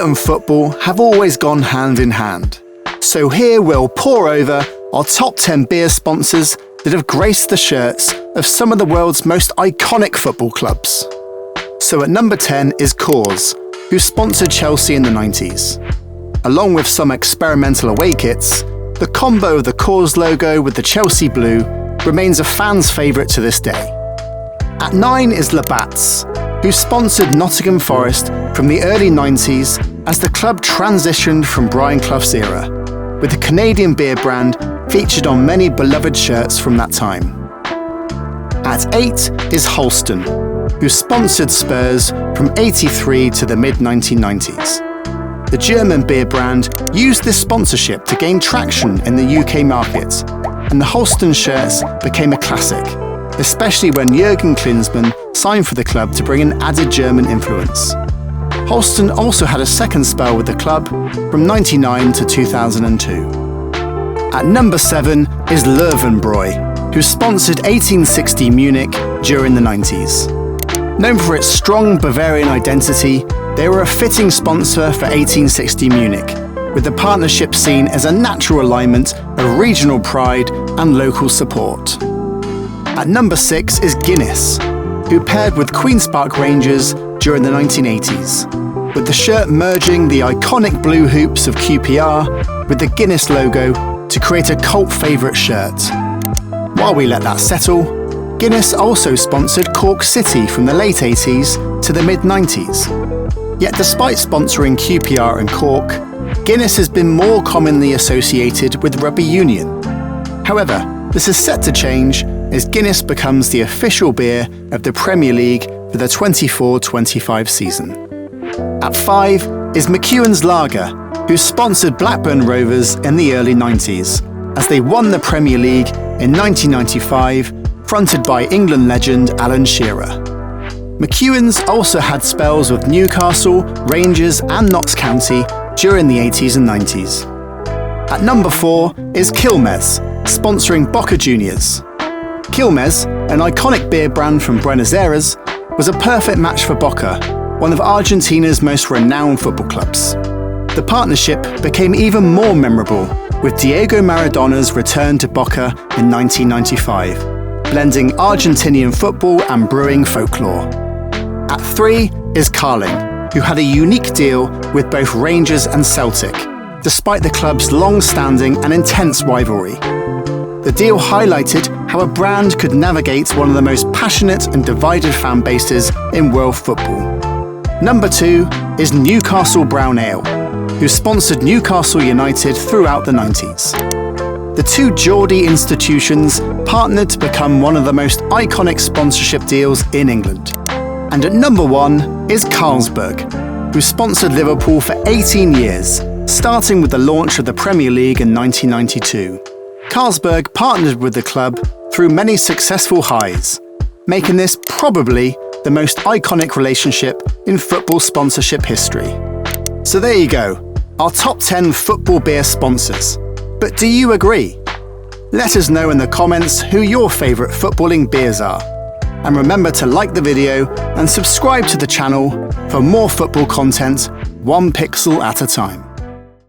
and football have always gone hand in hand. So here we'll pore over our top 10 beer sponsors that have graced the shirts of some of the world's most iconic football clubs. So at number 10 is Coors, who sponsored Chelsea in the 90s. Along with some experimental away kits, the combo of the Coors logo with the Chelsea blue remains a fan's favourite to this day. At 9 is Labatt's, who sponsored Nottingham Forest from the early 90s as the club transitioned from Brian Clough's era, with the Canadian beer brand featured on many beloved shirts from that time. At 8 is Holsten, who sponsored Spurs from 83 to the mid-1990s. The German beer brand used this sponsorship to gain traction in the UK market, and the Holsten shirts became a classic, especially when Jürgen Klinsmann signed for the club to bring an added German influence. Holsten also had a second spell with the club from 99 to 2002. At number 7 is Löwenbräu, who sponsored 1860 Munich during the 90s. Known for its strong Bavarian identity, they were a fitting sponsor for 1860 Munich, with the partnership seen as a natural alignment of regional pride and local support. At number 6 is Guinness, who paired with Queen's Park Rangers during the 1980s, with the shirt merging the iconic blue hoops of QPR with the Guinness logo to create a cult favourite shirt. While we let that settle, Guinness also sponsored Cork City from the late 80s to the mid-90s. Yet despite sponsoring QPR and Cork, Guinness has been more commonly associated with rugby union. However, this is set to change as Guinness becomes the official beer of the Premier League for the 24-25 season. At 5 is McEwan's Lager, who sponsored Blackburn Rovers in the early 90s, as they won the Premier League in 1995, fronted by England legend Alan Shearer. McEwan's also had spells with Newcastle, Rangers and Notts County during the 80s and 90s. At number 4 is Quilmes, sponsoring Boca Juniors. Quilmes, an iconic beer brand from Buenos Aires, was a perfect match for Boca, one of Argentina's most renowned football clubs. The partnership became even more memorable with Diego Maradona's return to Boca in 1995, blending Argentinian football and brewing folklore. At 3 is Carling, who had a unique deal with both Rangers and Celtic, despite the club's long-standing and intense rivalry. The deal highlighted how a brand could navigate one of the most passionate and divided fan bases in world football. Number 2 is Newcastle Brown Ale, who sponsored Newcastle United throughout the 90s. The two Geordie institutions partnered to become one of the most iconic sponsorship deals in England. And at number 1 is Carlsberg, who sponsored Liverpool for 18 years, starting with the launch of the Premier League in 1992. Carlsberg partnered with the club through many successful highs, making this probably the most iconic relationship in football sponsorship history. So there you go, our top 10 football beer sponsors. But do you agree? Let us know in the comments who your favourite footballing beers are. And remember to like the video and subscribe to the channel for more football content, one pixel at a time.